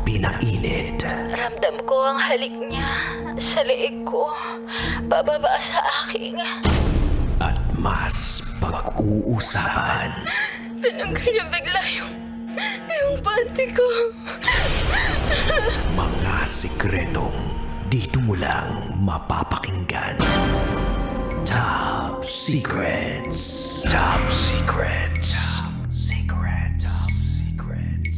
pinainit. Ramdam ko ang halik niya sa leeg ko, pababa sa aking. At mas pag-uusapan. Tinanggal niya bigla yung panty ko. Mga sikretong dito mo lang mapapakinggan. Top Secrets. Top Secrets. Top Secrets. Top Secrets.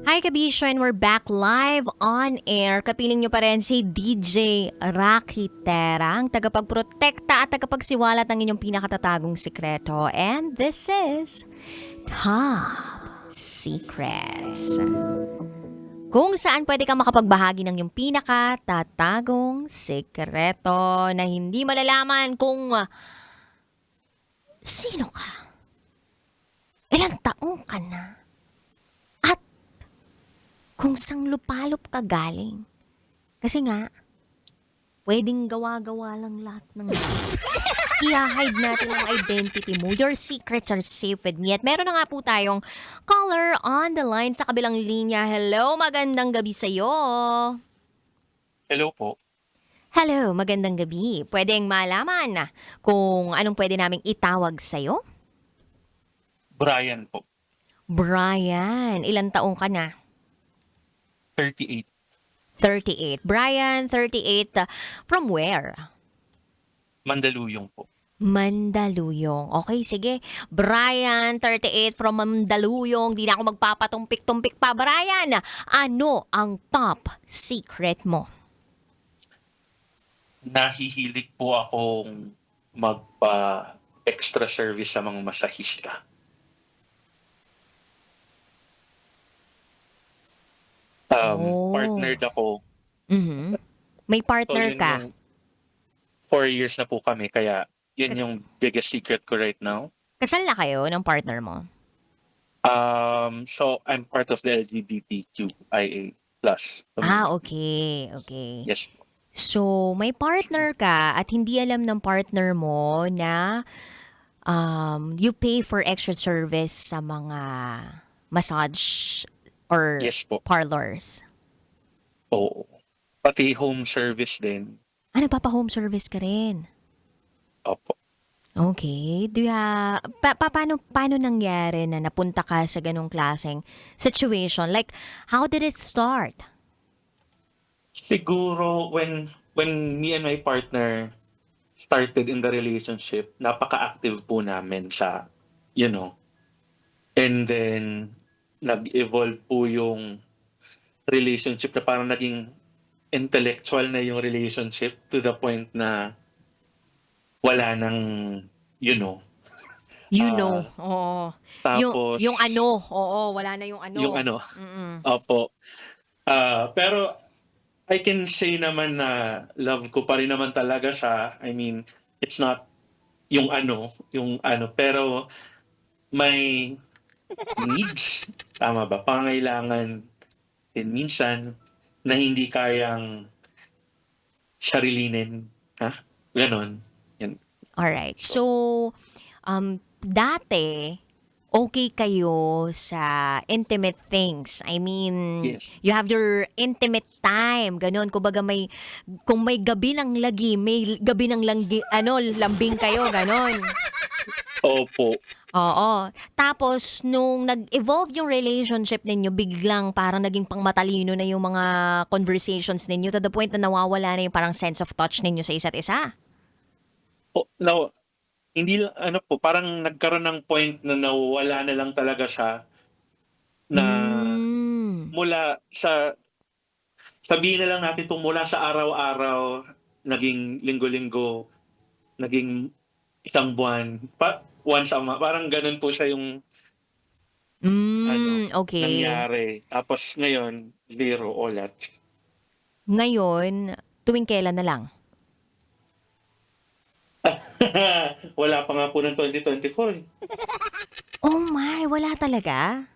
Hi Kabisyon, we're back live on air. Kapiling nyo pa rin si DJ Rocky Terra, ang tagapagprotekta at tagapagsiwalat ng inyong pinakatatagong sikreto. And this is Top Secrets. Kung saan pwede kang makapagbahagi ng iyong pinakatatagong sikreto na hindi malalaman kung sino ka, ilang taong ka na, at kung sang lupalop ka galing. Kasi nga, pwedeng gawa-gawa lang lahat ng i-hide natin ang identity mo. Your secrets are safe with me. At meron na nga po tayong caller on the line sa kabilang linya. Hello, magandang gabi sa'yo. Hello po. Hello, magandang gabi. Pwedeng malaman kung anong pwede naming itawag sa'yo? Brian po. Brian, ilang taong ka na? 38. 38. Brian, 38. From where? Mandaluyong po. Mandaluyong. Okay, sige. Brian, 38 from Mandaluyong. Di na ako magpapatumpik-tumpik pa. Brian, ano ang top secret mo? Nahihilig po akong magpa-extra service sa mga masahista. Partnered ako. Mhm. May partner yun ka? yung 4 years na po kami, kaya yun yung biggest secret ko right now. Kasal na kayo ng partner mo? So I'm part of the LGBTQIA+. Okay. Okay. Yes. So, may partner ka at hindi alam ng partner mo na you pay for extra service sa mga massage or Yes po. parlors. Oo. Pati home service din. Nagpapa-home service ka rin? Opo. Okay. Paano nangyari na napunta ka sa ganong klaseng situation? Like, how did it start? Siguro when me and my partner started in the relationship, napaka-active po namin sa, and then nag-evolve po yung relationship na parang naging intellectual na yung relationship to the point na wala nang, Oo. Tapos, wala na yung ano. yung ano, Mm-mm. opo. Pero I can say naman na love ko pa rin naman talaga siya. I mean, it's not yung pero may needs, tama ba? Pangailangan din minsan na hindi kayang sarilinin. Ganon. Yan. Alright. So, dati, okay kayo sa intimate things. I mean, Yes. you have your intimate time. Ganon. Kung may gabi ng lagi, may gabi ng lambing kayo. Ganon. Opo. Oo. Tapos, nung nag-evolve yung relationship ninyo, biglang parang naging pangmatalino na yung mga conversations ninyo to the point na nawawala na yung parang sense of touch ninyo sa isa't isa. No, hindi po, parang nagkaroon ng point na nawala na lang talaga siya na mula sa, sabihin na lang natin po, mula sa araw-araw, naging linggo-linggo, naging isang buwan, once a month, parang ganun po siya yung Okay. nangyari. Tapos ngayon, zero, ulat. Ngayon, tuwing kailan na lang? Wala pa nga po ng 2024. Oh my, wala talaga?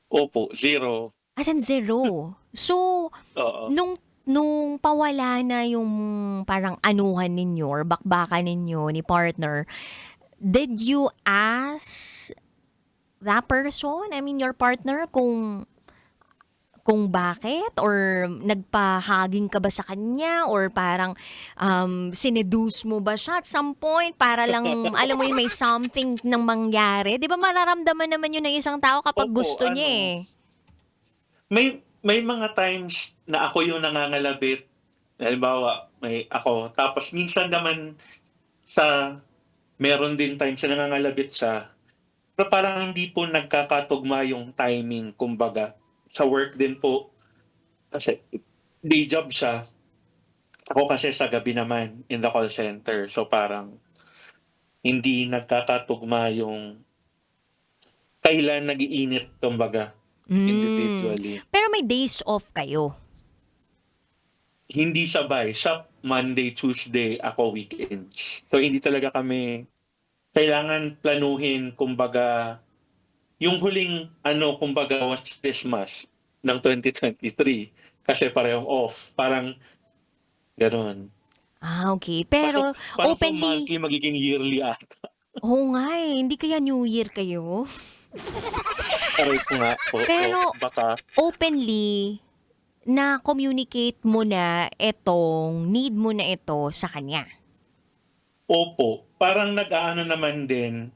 Opo, zero. As in zero. So, Oo. nung pawala na yung parang anuhan ninyo or bakbakan ninyo ni partner, did you ask that person, I mean your partner, kung bakit or nagpahaging ka ba sa kanya or parang sineduce mo ba siya at some point para lang alam mo yun may something nang mangyari. 'Di ba mararamdaman naman yun ng isang tao kapag Opo, gusto niya eh. may mga times na ako yung nangangalabit. Halimbawa, may ako. Tapos minsan naman sa meron din times na nangangalabit siya. Pero parang hindi po nagkakatugma yung timing, kumbaga. Sa work din po, kasi day job siya. Ako kasi sa gabi naman in the call center. So parang hindi nagkakatugma yung kailan nagiinit, kumbaga, Mm. individually. Pero may days off kayo. Hindi sabay. Siya Monday, Tuesday, ako weekends. So hindi talaga kami kailangan planuhin, kumbaga, yung huling kumbaga was Christmas ng 2023 kasi parehong off. Parang gano'n. Okay. Parang Pero parang kung openly, monthly magiging yearly ata. oo nga eh, hindi kaya New Year kayo? Aray ko nga po. Pero Baka openly, na-communicate mo na itong need mo na ito sa kanya. opo. Parang nag-aano naman din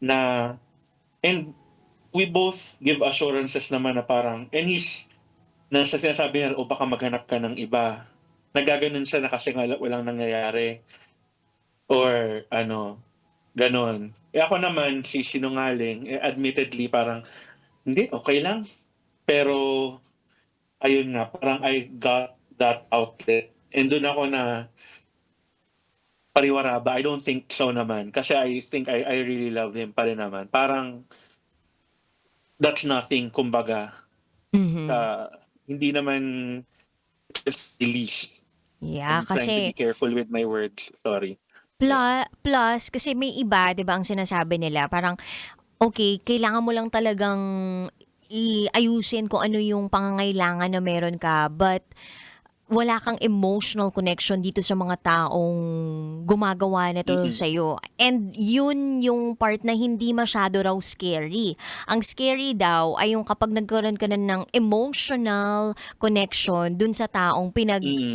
na and we both give assurances naman na parang nasa sinasabi niya, o baka maghanap ka ng iba. Nagaganon siya na kasi nga walang nangyayari. Or gano'n. Ako naman, si sinungaling, admittedly parang, hindi, okay lang. Pero, ayun nga, parang I got that outlet. And doon ako na pariwara ba? I don't think so naman. Kasi I think I really love him pa rin naman. Parang, that's nothing, kumbaga. Mhm. Hindi naman just the least. Yeah, I'm trying to be kasi careful with my words. Sorry. Yeah. plus kasi may iba 'di ba ang sinasabi nila parang, okay kailangan mo lang talagang ayusin kung ano yung pangangailangan na meron ka but wala kang emotional connection dito sa mga taong gumagawa nito Mm-mm. sa'yo. And yun yung part na hindi masyado raw scary. Ang scary daw ay yung kapag nagkaroon ka na ng emotional connection dun sa taong Mm.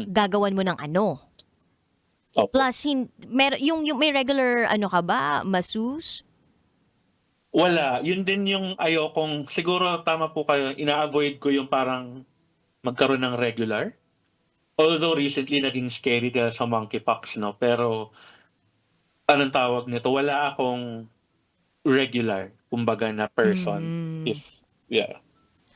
pinaggagawan mo ng ano. Opo. Plus, yung may regular ano ka ba, masseuse? Wala, yun din yung ayokong siguro tama po kayo, ina-avoid ko yung parang magkaroon ng regular. Although recently naging scary dahil sa monkeypox 'no, pero anong tawag nito, wala akong regular kumbaga na person Mhm. if yeah.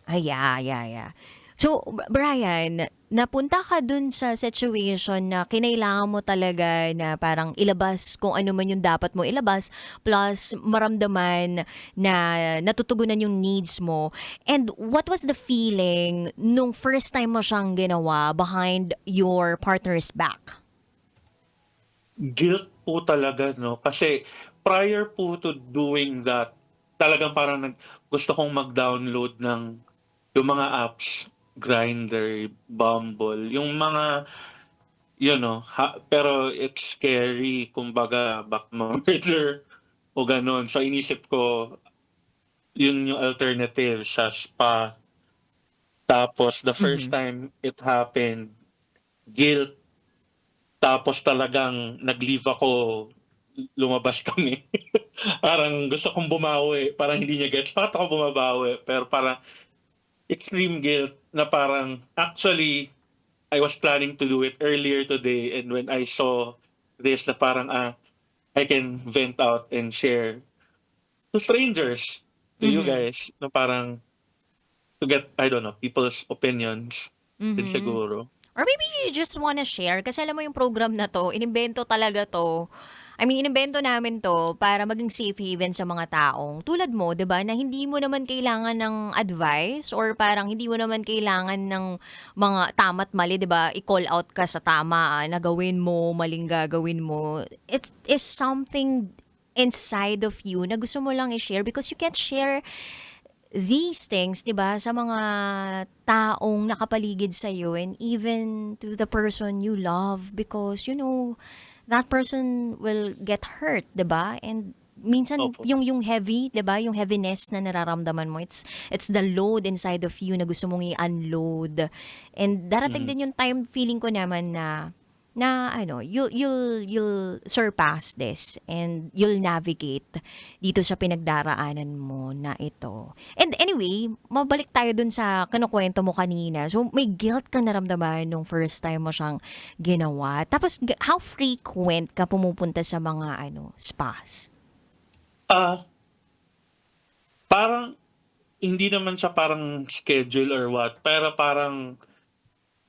Yeah. So, Brian, napunta ka dun sa situation na kinailangan mo talaga na parang ilabas kung ano man yung dapat mo ilabas plus maramdaman na natutugunan yung needs mo. And what was the feeling nung first time mo siyang ginawa behind your partner's back? Guilt po talaga 'no, kasi prior po to doing that, talagang parang gusto kong mag-download ng yung mga apps, Grindr, Bumble, yung mga pero it's scary kumbaga baka ma-murder o gano'n. So inisip ko yun yung alternative sa spa. Tapos the first Mhm. time it happened, guilt, tapos talagang nag-leave ako, lumabas kami. Parang gusto kong bumawi, parang hindi niya gets bakit ako bumabawi, pero parang extreme guilt na parang actually I was planning to do it earlier today and when I saw this na parang, I can vent out and share to strangers, to you Mhm. guys, na parang to get, I don't know, people's opinions din Mhm. siguro. Or maybe you just wanna share kasi alam mo yung program na 'to, inimbento talaga 'to. I mean, inimbento namin 'to para maging safe haven sa mga taong tulad mo, 'di ba, na hindi mo naman kailangan ng advice or parang hindi mo naman kailangan ng mga tama't mali, 'di ba? I-call out ka sa tama, na gawin mo, maling gagawin mo. It is something inside of you na gusto mo lang i-share because you can't share these things, 'di ba, sa mga taong nakapaligid sa and even to the person you love because that person will get hurt, 'di ba? And minsan Opo. yung heavy, 'di ba? Yung heaviness na nararamdaman mo, it's the load inside of you na gusto mong i-unload. And darating Mm. din yung time feeling ko naman na ano, you'll surpass this and you'll navigate dito sa pinagdaraanan mo na ito. And anyway, mabalik tayo dun sa kinukwento mo kanina. So, may guilt ka naramdaman nung first time mo siyang ginawa. Tapos, how frequent ka pumupunta sa mga spas? Ah, parang hindi naman siya parang schedule or what, pero parang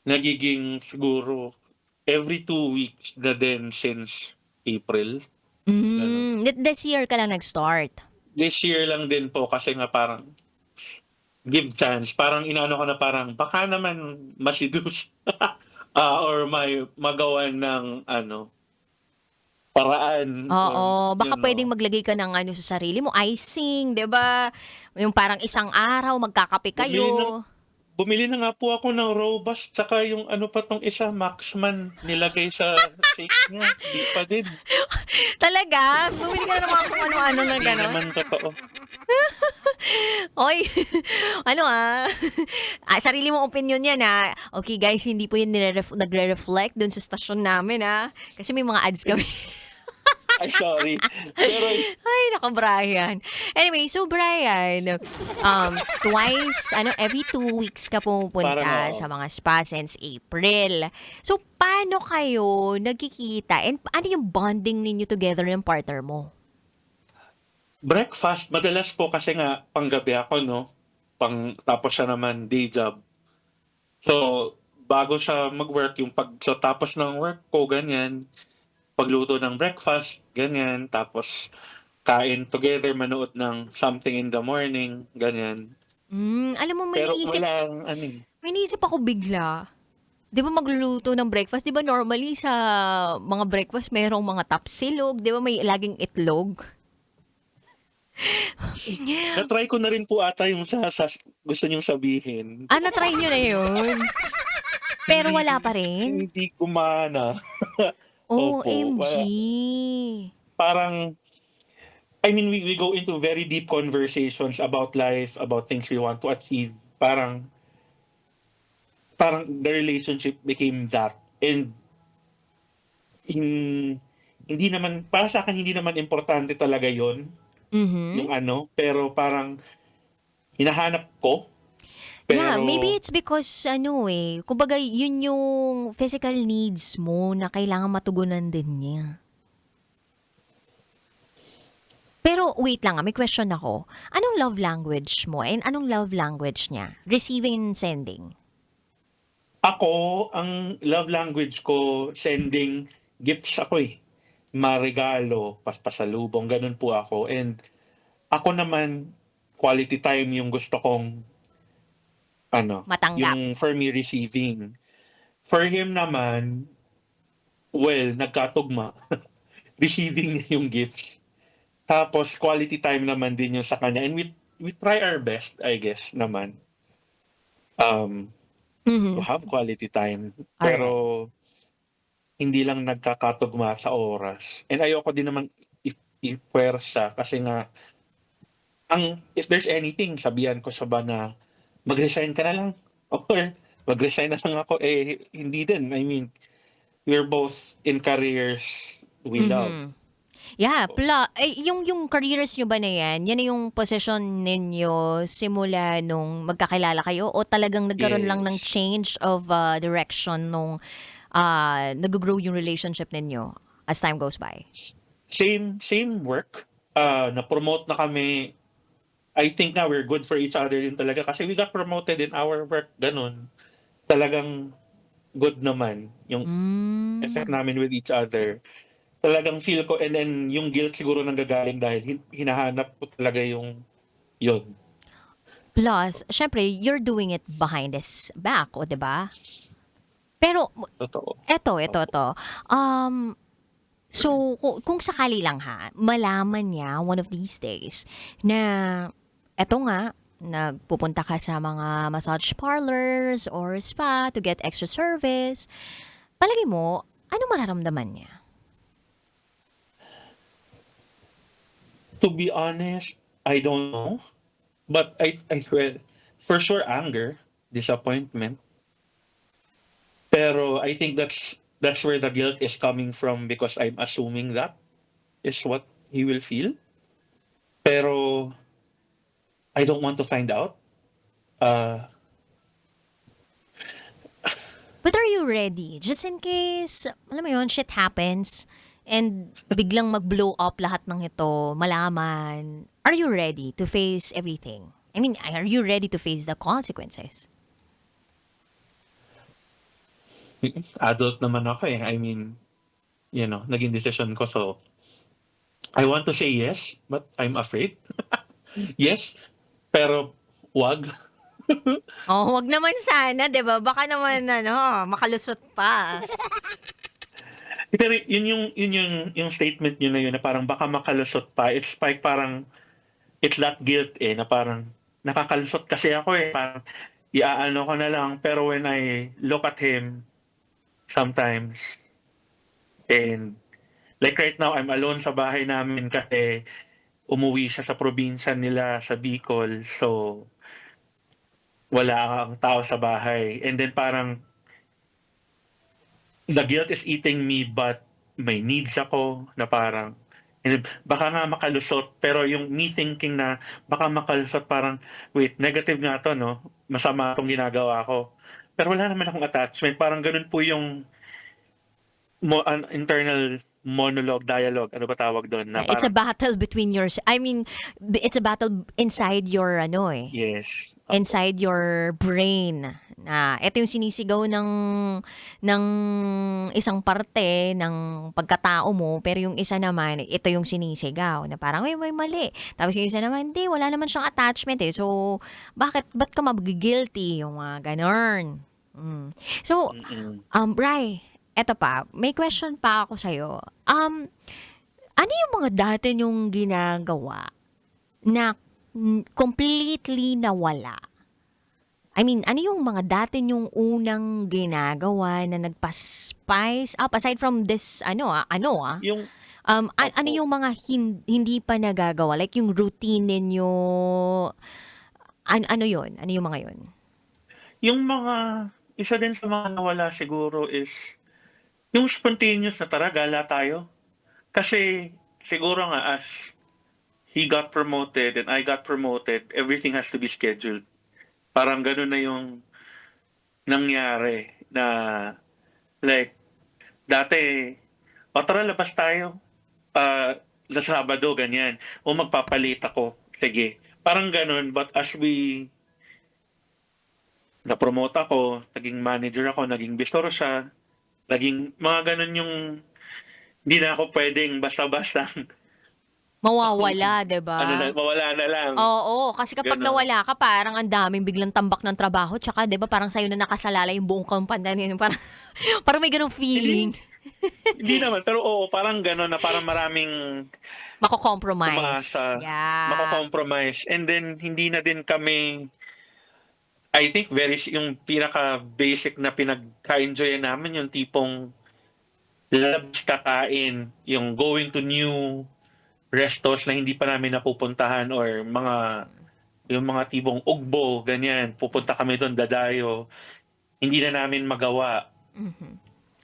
nagiging siguro every 2 weeks na din since April, gano'n. This year ka lang nag-start. This year lang din po kasi nga parang give chance, parang inaano ko na parang baka naman ma-seduce or may magawan ng paraan Oo, baka pwedeng know. maglagay ka ng sa sarili mo, icing, 'di ba? Yung parang isang araw magkakape Bumili na kayo. bumili na nga po ako ng Robust tsaka yung pa 'tong isa Maxman nilagay sa shake niya, 'di pa din. Talaga? Bumili ka na ng mga kung ano-ano na Hindi gano'n? naman totoo. Oy, sarili mong opinyon yan Okay guys, hindi po yun nagre-reflect dun sa stasyon namin Kasi may mga ads kami. Ay, sorry. Pero Ay, nako Brian. Anyway, so Brian, twice, every 2 weeks ka pumupunta parang sa mga spa since April. So, paano kayo nagkikita? And ano yung bonding ninyo together ng partner mo? breakfast madalas po kasi nga panggabi ako 'no, tapos siya naman day job. So, bago siya mag-work so tapos ng work ko ganyan, pagluto ng breakfast, ganyan, tapos kain together, manood ng something in the morning, ganyan. Alam mo, Pero walang may naisip ako bigla. Di ba magluluto ng breakfast? Di ba normally sa mga breakfast mayroong mga tapsilog? Di ba may laging itlog? na-try ko na rin po ata yung sa gusto niyong sabihin. Na-try nyo na yun? Pero wala pa rin? Hindi gumana. Opo, OMG. parang I mean, we go into very deep conversations about life, about things we want to achieve. Parang the relationship became that. And hindi naman, para sa akin, hindi naman importante talaga yon Mhm. yung pero parang hinahanap ko. Yeah, Pero, maybe it's because kumbaga yun yung physical needs mo na kailangan matugunan din niya. Pero wait lang, may question ako. Anong love language mo and anong love language niya? Receiving and sending. ako, ang love language ko, sending gifts ako eh. Maregalo, pasalubong, ganun po ako. And ako naman, quality time yung gusto kong Matanggap. yung for me receiving. For him naman, well, nagkatugma. Receiving niya yung gifts. Tapos quality time naman din yung sa kanya. And we try our best, I guess, naman. To Mhm. have quality time. Alright. Pero hindi lang nagkakatugma sa oras. And ayoko din naman ipuwersa kasi nga if there's anything, sabihan ko siya ba na mag-resign ka na lang or mag-resign na lang ako, hindi din. I mean, we're both in careers we love. Mhm. Yeah, yung careers nyo ba na yan na yung position ninyo simula nung magkakilala kayo o talagang nagkaroon lang ng Yes. change of direction nung nag-grow yung relationship ninyo as time goes by? Same work. Na-promote na kami. I think na we're good for each other din talaga kasi we got promoted in our work. Ganun. Talagang good naman yung effect namin with each other. Talagang feel ko, and then yung guilt siguro nanggagaling dahil hinahanap ko talaga yun. Plus, syempre, you're doing it behind his back, o 'di ba? Pero Totoo. eto. So kung sakali lang malaman niya one of these days na eto nga nagpupunta ka sa mga massage parlors or spa to get extra service, palagi mo, ano mararamdaman niya? To be honest, I don't know. But I well, for sure anger, disappointment. Pero I think that's where the guilt is coming from because I'm assuming that is what he will feel. Pero I don't want to find out. Uh, But are you ready? Just in case, alam mo yun, shit happens and biglang mag-blow up lahat ng ito, malaman. Are you ready to face everything? I mean, are you ready to face the consequences? adult naman ako eh. I mean, naging decision ko. So, I want to say yes, but I'm afraid. Yes, pero wag. Oh, wag naman sana, 'di ba? Baka naman makalusot pa. Pero yung statement niyo na yun na parang baka makalusot pa. It's like parang, it's that guilt eh, na parang nakakalusot kasi ako eh. Parang iaano ko na lang. Pero when I look at him, sometimes, and like right now, I'm alone sa bahay namin kasi umuwi siya sa probinsya nila sa Bicol. So, wala ang tao sa bahay. And then parang, the guilt is eating me but may needs ako na parang, and baka nga makalusot. Pero yung me thinking na baka makalusot parang, wait, negative nga to, no? Masama itong ginagawa ko. Pero wala naman akong attachment. Parang ganun po yung internal monologue, dialogue, ano ba tawag doon? Na It's a parang, battle between it's a battle inside your yes. inside your brain. Na ito yung sinisigaw ng isang parte ng pagkatao mo, pero yung isa naman, ito yung sinisigaw na parang may mali. Tapos yung isa naman, hindi, wala naman siyang attachment eh. So, ba't ka mag-guilty? Yung mga ganon. So, Bri, eto pa, may question pa ako sa'yo. Ano yung mga dati nyong ginagawa na completely nawala? I mean, ano yung mga dati nyong unang ginagawa na nagpa-spice up aside from this, Yung, ano yung mga hindi pa nagagawa? Like yung routine ninyo, ano yun? Ano yung mga yun? yung mga, isa din sa mga nawala siguro is, yung spontaneous na tara, gala tayo. Kasi siguro nga as he got promoted and I got promoted, everything has to be scheduled. Parang gano'n na yung nangyari na like dati, o tara labas tayo sa Sabado, ganyan. O magpapalit ako, sige. Parang gano'n, but as we na-promote ako, naging manager ako, naging bistor siya, naging mga gano'n yung hindi na ako pwedeng basta-basta Mawawala, 'di ba? mawala na lang. Oo, kasi kapag Ganon. nawala ka, parang ang daming biglang tambak ng trabaho. Tsaka, di ba, parang sa'yo na nakasalala yung buong kumpanya niyo. Parang, parang may ganong feeling. Hindi naman, pero oo, parang gano'n na parang maraming Mako-compromise. umasa, Yeah. mako-compromise. And then, hindi na din kami, I think, yung pinaka-basic na pinagka-enjoyan namin, yung tipong lalabas kakain, yung going to new restos na hindi pa namin napupuntahan or yung mga tibong ugbo, ganyan, pupunta kami doon, dadayo. Hindi na namin magawa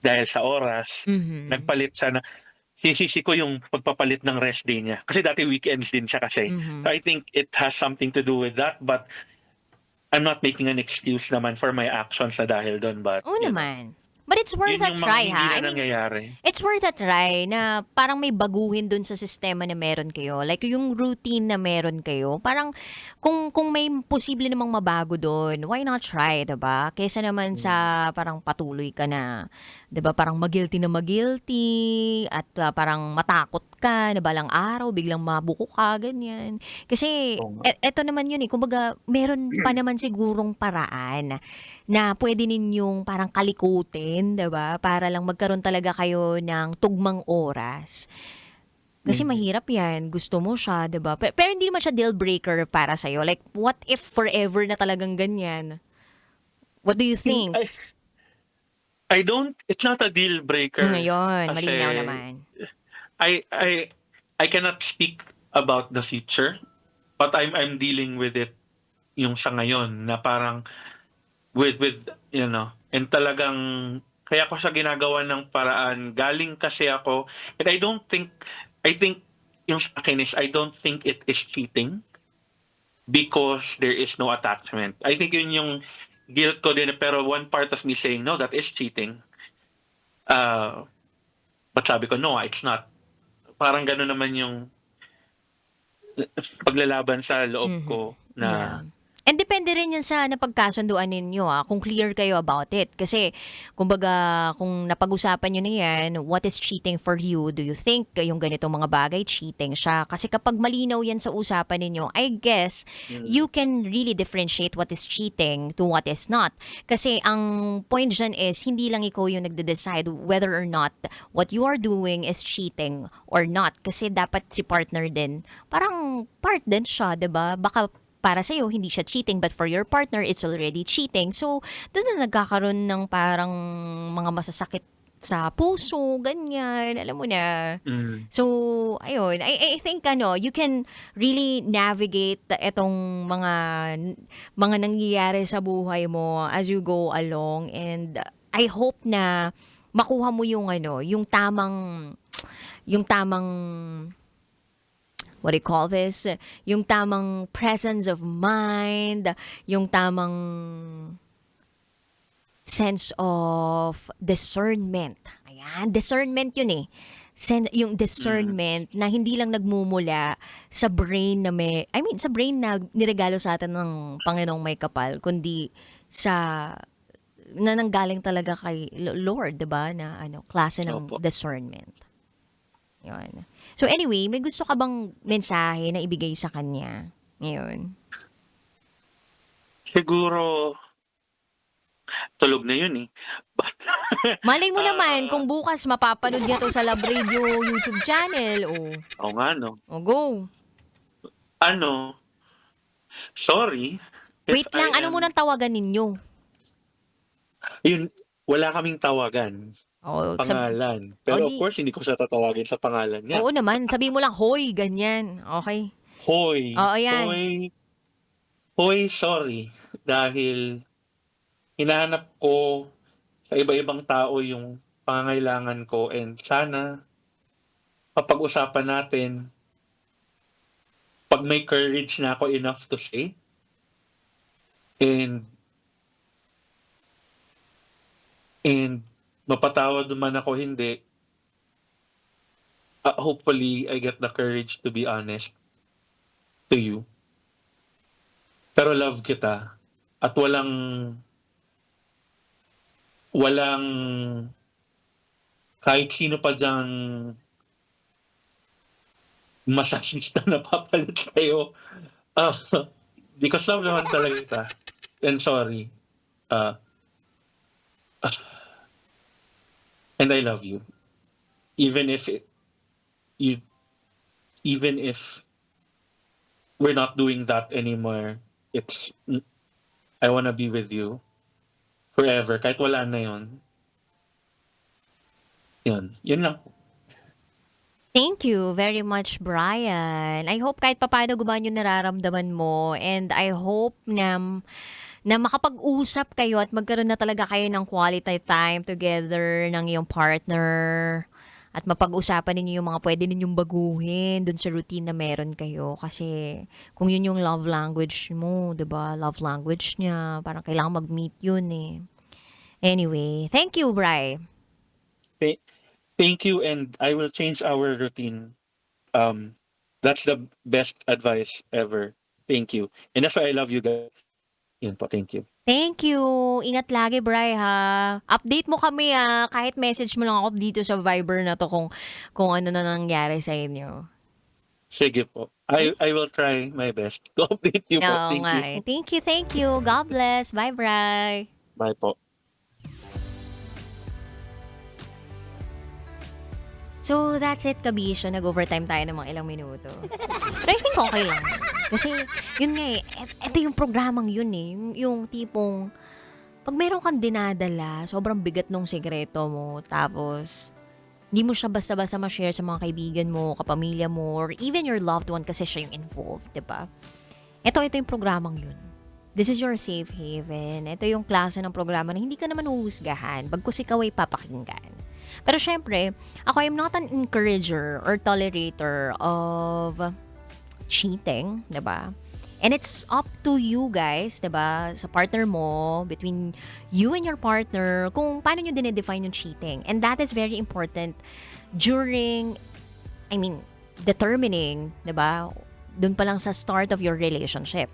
dahil sa oras. Nagpalit siya na, sisisi ko yung pagpapalit ng rest day niya. Kasi dati weekends din siya kasi. So I think it has something to do with that, but I'm not making an excuse naman for my actions na dahil doon. But, Oo naman. But it's worth yun a yung mga try, hindi ha? na I mean, nangyayari. it's worth a try na parang may baguhin dun sa sistema na meron kayo. Like yung routine na meron kayo. Parang kung may posible namang mabago dun, why not try, 'di ba? Kaysa naman sa parang patuloy ka na, 'di ba? Parang magilty na magilty at parang matakot ka na balang araw biglang mabuko ka ganyan. Kasi Oo nga. eto naman yun eh. Kumbaga, meron pa naman sigurong paraan na pwede ninyong parang kalikutin, 'di ba? Para lang magkaroon talaga kayo ng tugmang oras. Kasi mahirap 'yan. Gusto mo siya, 'di ba? Pero hindi naman siya deal breaker para sa Like what if forever na talagang ganyan? What do you think? I don't, it's not a deal breaker. Ngayon, Kasi malinaw naman. I cannot speak about the future. But I'm dealing with it yung sa ngayon na parang with and talagang kaya ko siya ginagawa ng paraan. Galing kasi ako, and I think yung sa akin is I don't think it is cheating because there is no attachment. I think yun yung guilt ko din, pero one part of me saying, no, that is cheating. But sabi ko, no, it's not. Parang gano'n naman yung paglalaban sa loob ko na Yeah. And depende rin yan sa napagkasunduan ninyo kung clear kayo about it. Kasi, kumbaga, kung napag-usapan nyo na yan, what is cheating for you? Do you think yung ganitong mga bagay, cheating siya? Kasi kapag malinaw yan sa usapan ninyo, I guess, you can really differentiate what is cheating to what is not. Kasi ang point dyan is, hindi lang ikaw yung nagde-decide whether or not what you are doing is cheating or not. Kasi dapat si partner din, parang part din siya, 'di ba? Baka para sa'yo, hindi siya cheating, but for your partner, it's already cheating. So, doon na nagkakaroon ng parang mga masasakit sa puso, ganyan, alam mo na. So, ayun, I think you can really navigate etong mga nangyayari sa buhay mo as you go along, and I hope na makuha mo yung tamang what do you call this? Yung tamang presence of mind, yung tamang sense of discernment. Ayan, discernment yun eh. Yung discernment na hindi lang nagmumula sa brain sa brain na niregalo sa atin ng Panginoong May Kapal, kundi na nanggaling talaga kay Lord, 'di ba? Na klase ng Opo. discernment. Yun. So anyway, may gusto ka bang mensahe na ibigay sa kanya? Ngayon. siguro tulog na yun eh. But, Malay mo naman kung bukas mapapanood niya to sa Love Radio YouTube channel. oo nga no. Go. Sorry. if Wait lang, I ano am- munang tawagan ninyo? Yun, wala kaming tawagan. Pangalan. Pero of course, hindi ko siya tatawagin sa pangalan niya. Oo naman, sabi mo lang, hoy, ganyan. Okay. Hoy. Oo, yan. Hoy, sorry. Dahil hinahanap ko sa iba-ibang tao yung pangangailangan ko, and sana papag-usapan natin pag may courage na ako enough to say, and mapatawad man ako, hindi, hopefully I get the courage to be honest to you. Pero love kita, at walang kahit sino pa diyang masasista na papalit sa'yo. Because love naman talaga kita. And sorry. And I love you. Even if we're not doing that anymore, I wanna be with you forever. Kahit wala na yun. Yun lang. Thank you very much, Brian. I hope kahit papaano gumaan yung nararamdaman mo, and I hope na makapag-usap kayo at magkaroon na talaga kayo ng quality time together ng iyong partner, at mapag-usapan ninyo yung mga pwede ninyong baguhin dun sa routine na meron kayo. Kasi kung yun yung love language mo, 'di ba? Love language niya, parang kailangan mag-meet yun eh. Anyway, thank you, Bri. Thank you, and I will change our routine. That's the best advice ever. Thank you. And that's why I love you guys. Yun po, thank you. Thank you. Ingat lagi, Bri, ha. Update mo kami, kahit message mo lang ako dito sa Viber na to kung ano na nangyari sa inyo. Sige po. I will try my best to update you po. Oo Thank nga you. eh. Thank you. God bless. Bye, Bri. Bye po. So, that's it, Kabisyo. Nag-overtime tayo ng mga ilang minuto. But I think okay lang. Kasi, yun nga eh. Ito yung programang yun eh. Yung tipong, pag meron kang dinadala, sobrang bigat nung sekreto mo. Tapos, Hindi mo siya basta-basta ma-share sa mga kaibigan mo, kapamilya mo, or even your loved one kasi siya yung involved, diba? Ito yung programang yun. This is your safe haven. Ito yung klase ng programa na hindi ka naman huhusgahan, bagkus ikaw ay papakinggan. Pero syempre, ako am not an encourager or tolerator of cheating, diba? And it's up to you guys, diba, sa partner mo, between you and your partner, kung paano nyo dinedefine yung cheating. And that is very important during, determining, diba, dun pa lang sa start of your relationship.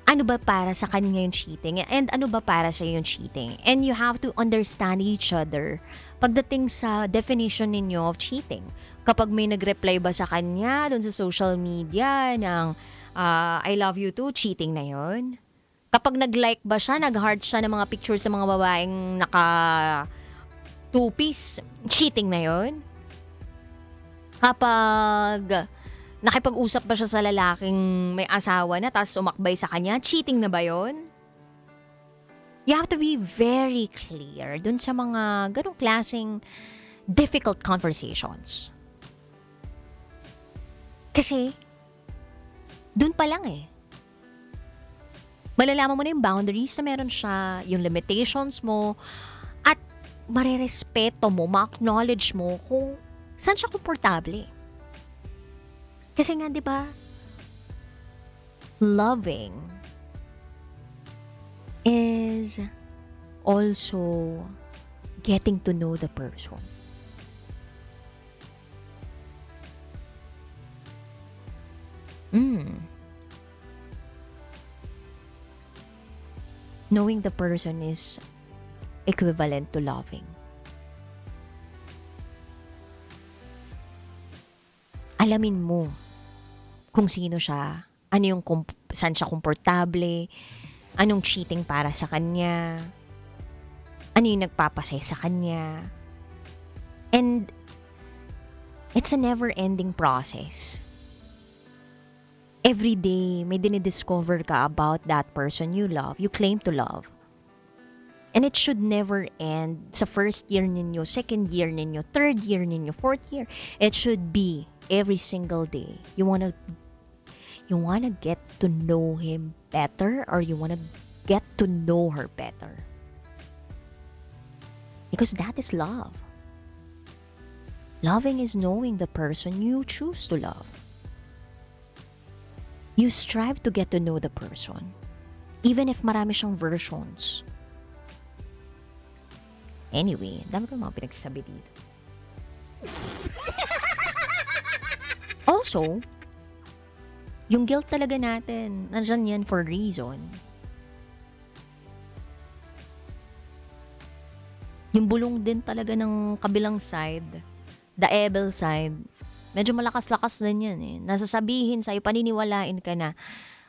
Ano ba para sa kanya yung cheating? And ano ba para sa yung cheating? And you have to understand each other pagdating sa definition ninyo of cheating. Kapag may nag-reply ba sa kanya dun sa social media ng I love you too, cheating na yon. Kapag nag-like ba siya, nag-heart siya ng mga pictures sa mga babaeng naka two-piece, cheating na yon. Kapag nakipag-usap ba siya sa lalaking may asawa na tapos umakbay sa kanya, cheating na ba yon? You have to be very clear dun sa mga ganong klaseng difficult conversations. Kasi dun pa lang malalaman mo na yung boundaries na meron siya, yung limitations mo, at marerespeto mo, ma-acknowledge mo kung saan siya komportable. Kasi nga, di ba, loving is also getting to know the person. Knowing the person is equivalent to loving. Alamin mo kung sino siya, ano yung saan siya komportable, anong cheating para sa kanya, ano yung nagpapasaya sa kanya. And it's a never-ending process. Every day, may dinidiscover ka about that person you love, you claim to love. And it should never end sa first year ninyo, second year ninyo, third year ninyo, fourth year. It should be every single day. You wanna get to know him better, or you wanna get to know her better. Because that is love. Loving is knowing the person you choose to love. You strive to get to know the person, even if marami siyang versions. Anyway, dami ko mga pinagsasabi dito. Also, yung guilt talaga natin, nandyan yan for a reason. Yung bulong din talaga ng kabilang side, the evil side, medyo malakas-lakas din yan Nasasabihin sa'yo, paniniwalain ka na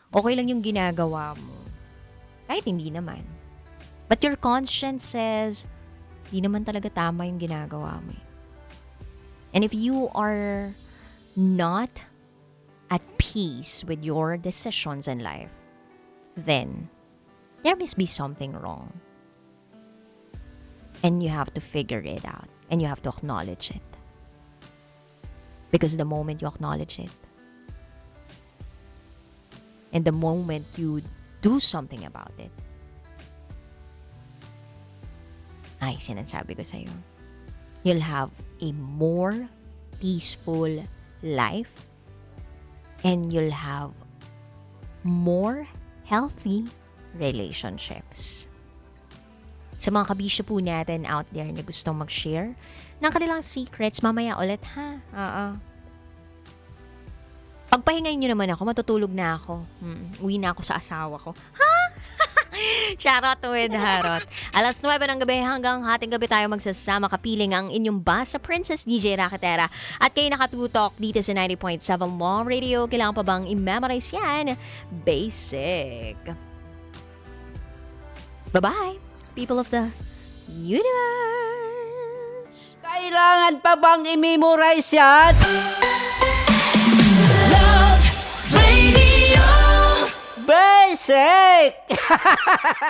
okay lang yung ginagawa mo. Kahit hindi naman. But your conscience says, di naman talaga tama yung ginagawa mo. And if you are not at peace with your decisions in life, then there must be something wrong. And you have to figure it out. And you have to acknowledge it. Because the moment you acknowledge it, and the moment you do something about it, ay, sinasabi ko sa'yo, you'll have a more peaceful life, and you'll have more healthy relationships. Sa mga kabisyo po natin out there na gustong mag-share ng kanilang secrets, mamaya ulit ha. Pagpahingayin nyo naman ako, matutulog na ako. Uwi na ako sa asawa ko. Ha? Charot with Harot. Alas 9 ng gabi hanggang hating gabi tayo magsasama, kapiling ang inyong boss sa Princess DJ Rakitera. At kayo nakatutok dito sa 90.7 Mall Radio. Kailangan pa bang i-memorize yan? Basic. Bye-bye, people of the universe. Kailangan pa bang i-memorize yan? Love Radio. Basic!